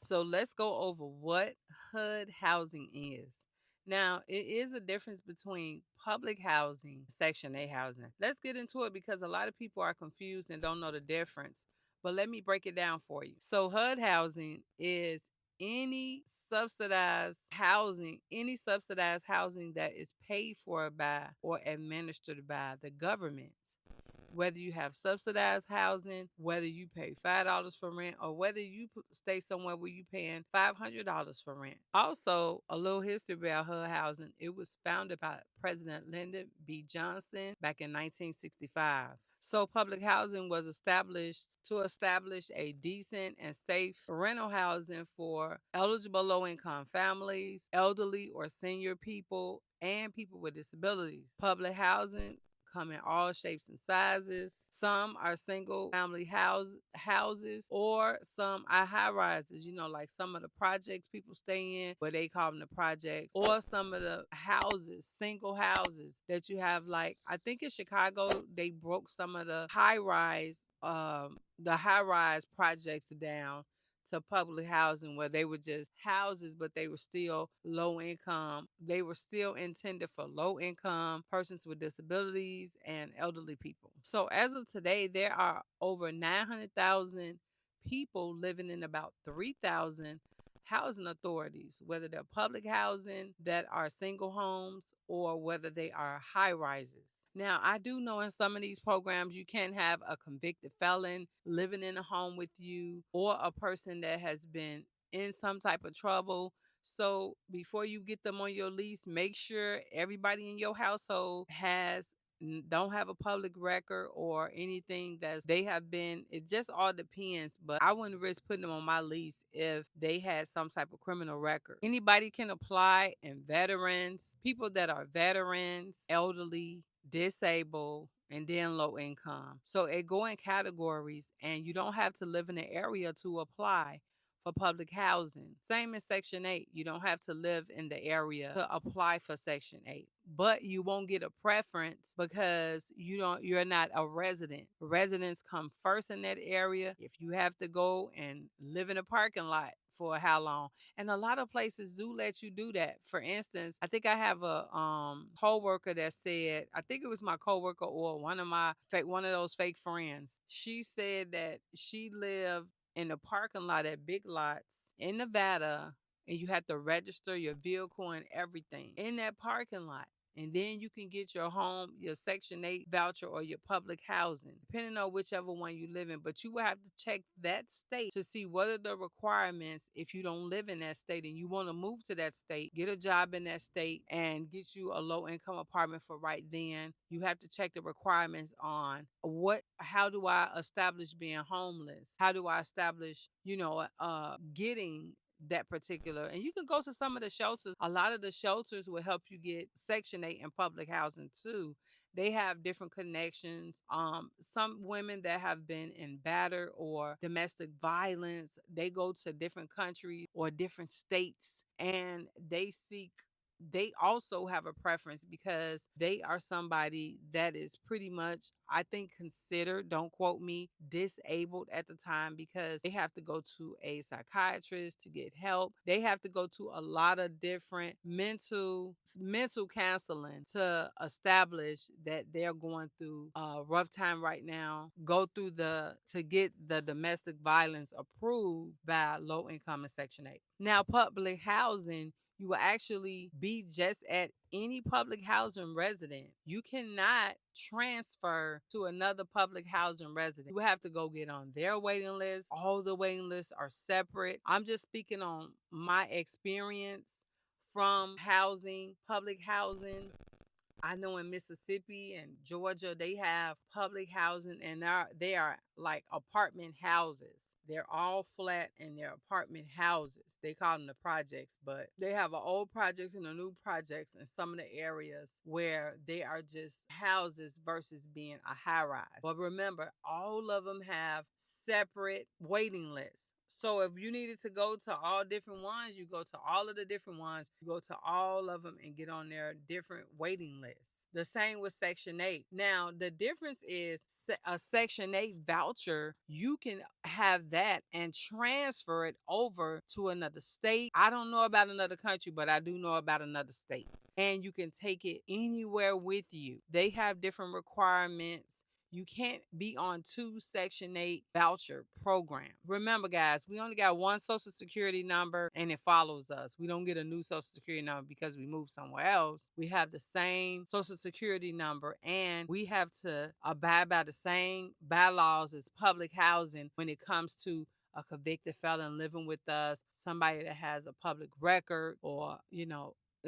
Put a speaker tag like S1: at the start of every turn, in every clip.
S1: So let's go over what HUD housing is. Now, it is a difference between public housing, Section 8 housing. Let's get into it because a lot of people are confused and don't know the difference. But let me break it down for you. So, HUD housing is any subsidized housing that is paid for by or administered by the government. Whether you have subsidized housing, whether you pay $5 for rent, or whether you stay somewhere where you paying $500 for rent. Also, a little history about HUD housing. It was founded by President Lyndon B. Johnson back in 1965. So public housing was established to establish a decent and safe rental housing for eligible low-income families, elderly or senior people, and people with disabilities. Public housing come in all shapes and sizes. Some are single family houses, or some are high rises, like some of the projects people stay in, where they call them the projects, or some of the houses, single houses that you have, like I think in Chicago, they broke some of the high rise projects down to public housing where they were just houses, but they were still low income. They were still intended for low income persons with disabilities and elderly people. So as of today, there are over 900,000 people living in about 3,000 housing authorities, whether they're public housing that are single homes or whether they are high rises. Now, I do know in some of these programs, you can have a convicted felon living in a home with you or a person that has been in some type of trouble. So before you get them on your lease, make sure everybody in your household don't have a public record or anything that they have been. It just all depends, but I wouldn't risk putting them on my lease if they had some type of criminal record. Anybody can apply, and veterans, people that are veterans, elderly, disabled, and then low income. So it go in categories, and you don't have to live in the area to apply for public housing. Same in Section 8. You don't have to live in the area to apply for Section 8. But you won't get a preference because you're not a resident. Residents come first in that area. If you have to go and live in a parking lot for how long? And a lot of places do let you do that. For instance, I think I have a coworker that said, I think it was my coworker or one of those fake friends. She said that she lived in the parking lot at Big Lots in Nevada, and you have to register your vehicle and everything in that parking lot. And then you can get your Section 8 voucher or your public housing, depending on whichever one you live in. But you will have to check that state to see what are the requirements if you don't live in that state and you want to move to that state, get a job in that state, and get you a low income apartment for right then. You have to check the requirements on how do I establish being homeless? How do I establish, getting that particular, and you can go to some of the shelters. A lot of the shelters will help you get Section 8 and public housing too. They have different connections. Some women that have been in battered or domestic violence, they go to different countries or different states, and they also have a preference because they are somebody that is pretty much, I think, considered, don't quote me, disabled at the time, because they have to go to a psychiatrist to get help. They have to go to a lot of different mental counseling to establish that they're going through a rough time right now. To get the domestic violence approved by low income and Section 8. Now, public housing, you will actually be just at any public housing resident. You cannot transfer to another public housing resident. You will have to go get on their waiting list. All the waiting lists are separate. I'm just speaking on my experience from public housing. I know in Mississippi and Georgia, they have public housing, and they are like apartment houses. They're all flat and they're apartment houses. They call them the projects, but they have an old projects and a new projects in some of the areas where they are just houses versus being a high rise. But remember, all of them have separate waiting lists. So if you needed to go to all different ones, you go to all of the different ones, you go to all of them and get on their different waiting lists. The same with Section 8. Now, the difference is a Section 8 voucher, you can have that and transfer it over to another state. I don't know about another country, but I do know about another state. And you can take it anywhere with you. They have different requirements. You can't be on two Section 8 voucher programs. Remember, guys, we only got one Social Security number and it follows us. We don't get a new Social Security number because we moved somewhere else. We have the same Social Security number and we have to abide by the same bylaws as public housing when it comes to a convicted felon living with us, somebody that has a public record or,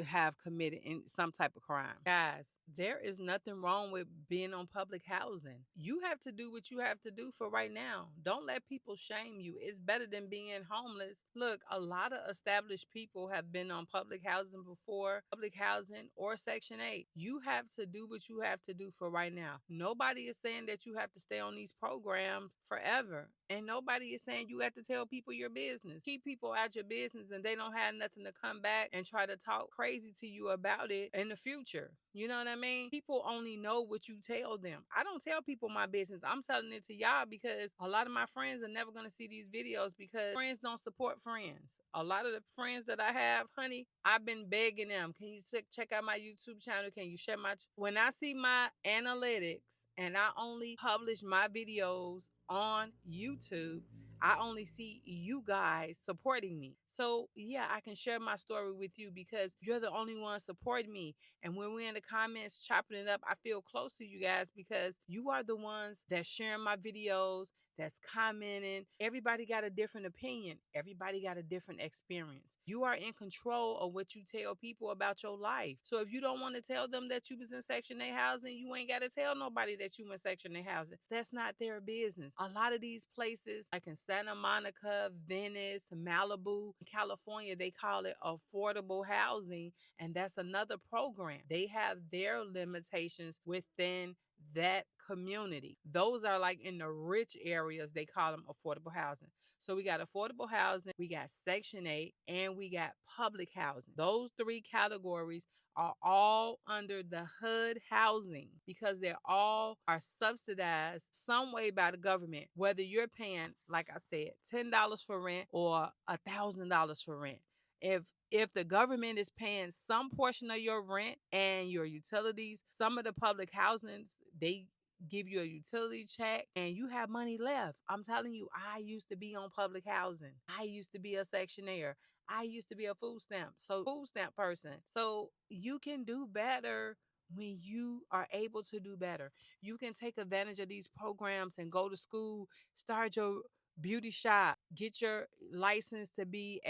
S1: have committed in some type of crime. Guys, there is nothing wrong with being on public housing. You have to do what you have to do for right now. Don't let people shame you. It's better than being homeless. Look, a lot of established people have been on public housing before, public housing or Section 8. You have to do what you have to do for right now. Nobody is saying that you have to stay on these programs forever. And nobody is saying you have to tell people your business. Keep people out your business and they don't have nothing to come back and try to talk crazy to you about it in the future. You know what I mean? People only know what you tell them. I don't tell people my business. I'm telling it to y'all because a lot of my friends are never going to see these videos because friends don't support friends. A lot of the friends that I have, honey, I've been begging them. Can you check out my YouTube channel? Can you share my... When I see my analytics and I only publish my videos on YouTube, I only see you guys supporting me. So yeah, I can share my story with you because you're the only one supporting me. And when we're in the comments chopping it up, I feel close to you guys because you are the ones that sharing my videos, that's commenting. Everybody got a different opinion. Everybody got a different experience. You are in control of what you tell people about your life. So if you don't want to tell them that you was in Section 8 housing, you ain't got to tell nobody that you in Section 8 housing. That's not their business. A lot of these places, like in Santa Monica, Venice, Malibu, California, they call it affordable housing, and that's another program. They have their limitations within that community. Those are like in the rich areas, they call them affordable housing. So we got affordable housing, we got Section 8, and we got public housing. Those three categories are all under the HUD housing because they all are subsidized some way by the government, whether you're paying, like I said, $10 for rent or $1,000 for rent. If the government is paying some portion of your rent and your utilities, some of the public housings, they give you a utility check and you have money left. I'm telling you, I used to be on public housing. I used to be a sectionaire. I used to be a food stamp person. So you can do better when you are able to do better. You can take advantage of these programs and go to school, start your beauty shop, get your license to be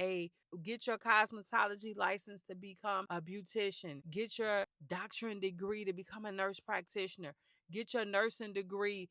S1: get your cosmetology license to become a beautician, get your doctorate degree to become a nurse practitioner, get your nursing degree,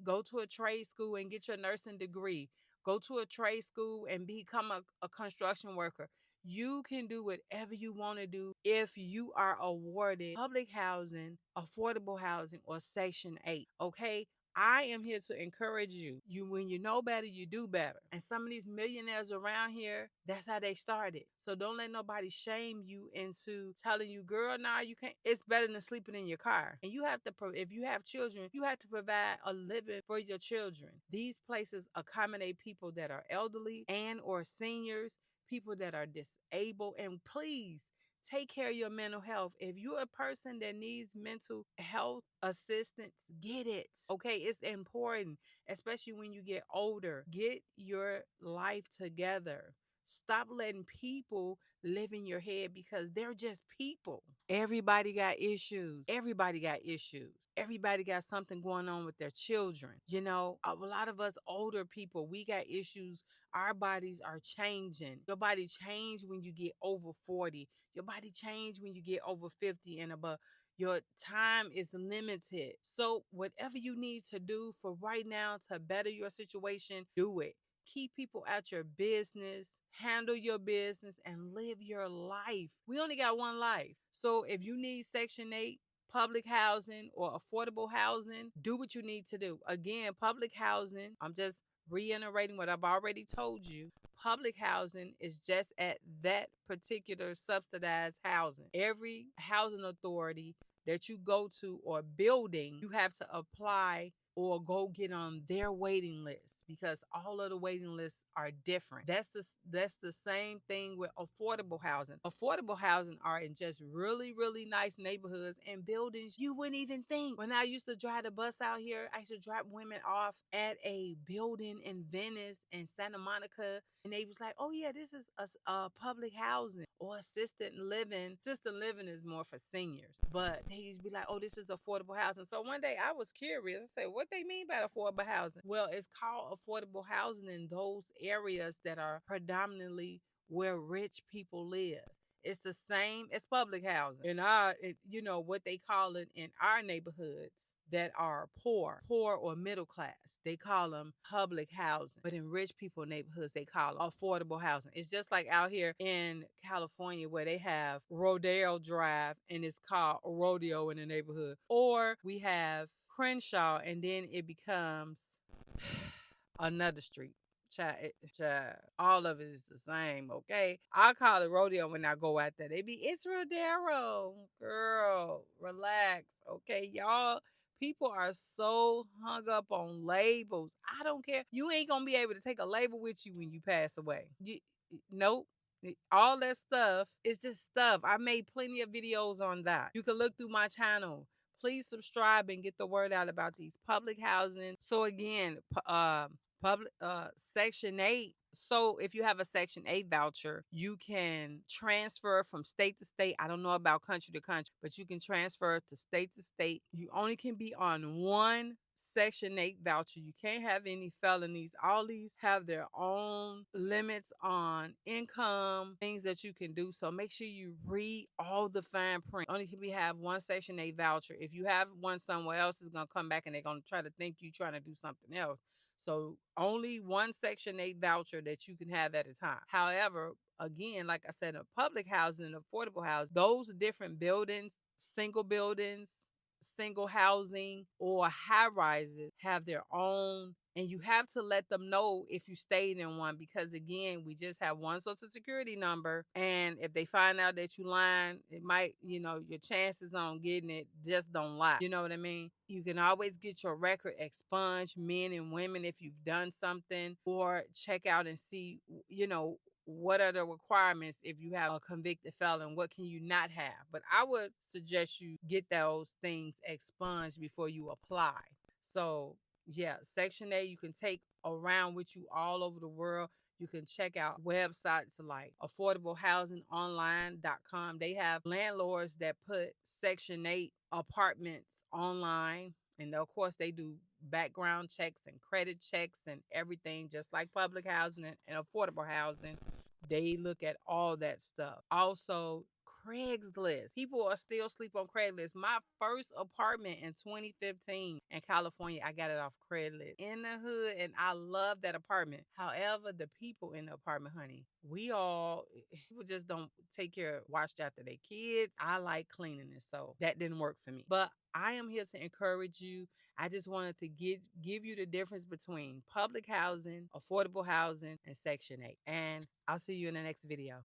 S1: go to a trade school and get your nursing degree, go to a trade school and become a construction worker. You can do whatever you want to do if you are awarded public housing, affordable housing, or Section 8. Okay? I am here to encourage you. When you know better, you do better. And some of these millionaires around here, that's how they started. So don't let nobody shame you into telling you, girl, nah, you can't. It's better than sleeping in your car. And you have to, if you have children, you have to provide a living for your children. These places accommodate people that are elderly and or seniors, people that are disabled. And please, take care of your mental health. If you're a person that needs mental health assistance, get it. Okay, it's important, especially when you get older. Get your life together. Stop letting people live in your head because they're just people. Everybody got issues. Everybody got issues. Everybody got something going on with their children. A lot of us older people, we got issues. Our bodies are changing. Your body change when you get over 40. Your body change when you get over 50 and above. Your time is limited. So whatever you need to do for right now to better your situation, do it. Keep people at your business, handle your business, and live your life. We only got one life. So if you need Section 8, public housing, or affordable housing, do what you need to do. Again, public housing, I'm just reiterating what I've already told you, public housing is just at that particular subsidized housing. Every housing authority that you go to or building, you have to apply or go get on their waiting list because all of the waiting lists are different. That's the same thing with affordable housing. Affordable housing are in just really, really nice neighborhoods and buildings you wouldn't even think. When I used to drive the bus out here, I used to drop women off at a building in Venice and Santa Monica, and they was like, "Oh yeah, this is a public housing or assisted living." Assisted living is more for seniors, but they used to be like, "Oh, this is affordable housing." So one day I was curious. I said, "What they mean by affordable housing?" Well, it's called affordable housing in those areas that are predominantly where rich people live. It's the same as public housing. What they call it in our neighborhoods that are poor or middle class, they call them public housing. But in rich people neighborhoods, they call it affordable housing. It's just like out here in California where they have Rodeo Drive and it's called a rodeo in the neighborhood. Or we have Crenshaw and then it becomes another street. Child, all of it is the same, okay? I call it rodeo when I go out there. They be, it's Rodero. Girl, relax, okay? Y'all, people are so hung up on labels. I don't care. You ain't gonna be able to take a label with you when you pass away. Nope. All that stuff is just stuff. I made plenty of videos on that. You can look through my channel. Please subscribe and get the word out about these public housing. So again, public section 8. So if you have a section 8 voucher, you can transfer from state to state. I don't know about country to country, but you can transfer to state. You only can be on one section 8 voucher. You can't have any felonies. All these have their own limits on income, things that you can do. So make sure you read all the fine print. Only can we have one section 8 voucher. If you have one somewhere else, it's going to come back and they're going to try to think you trying to do something else. So only one section 8 voucher that you can have at a time. However, again, like I said, a public housing and affordable housing, those different buildings, single housing, or high rises have their own. And you have to let them know if you stayed in one because, again, we just have one social security number. And if they find out that you lying, it might, your chances on getting it just don't lie. You know what I mean? You can always get your record expunged, men and women, if you've done something, or check out and see, what are the requirements if you have a convicted felon? What can you not have? But I would suggest you get those things expunged before you apply. So yeah, Section 8 you can take around with you all over the world. You can check out websites like affordablehousingonline.com. They have landlords that put Section 8 apartments online. And of course, they do background checks and credit checks and everything, just like public housing and affordable housing. They look at all that stuff. Also, Craigslist. People are still sleep on Craigslist. My first apartment in 2015 in California, I got it off Craigslist in the hood, and I love that apartment. However, the people in the apartment, honey, people just don't watch after their kids. I like cleanliness, so that didn't work for me. But I am here to encourage you. I just wanted to give you the difference between public housing, affordable housing, and Section 8. And I'll see you in the next video.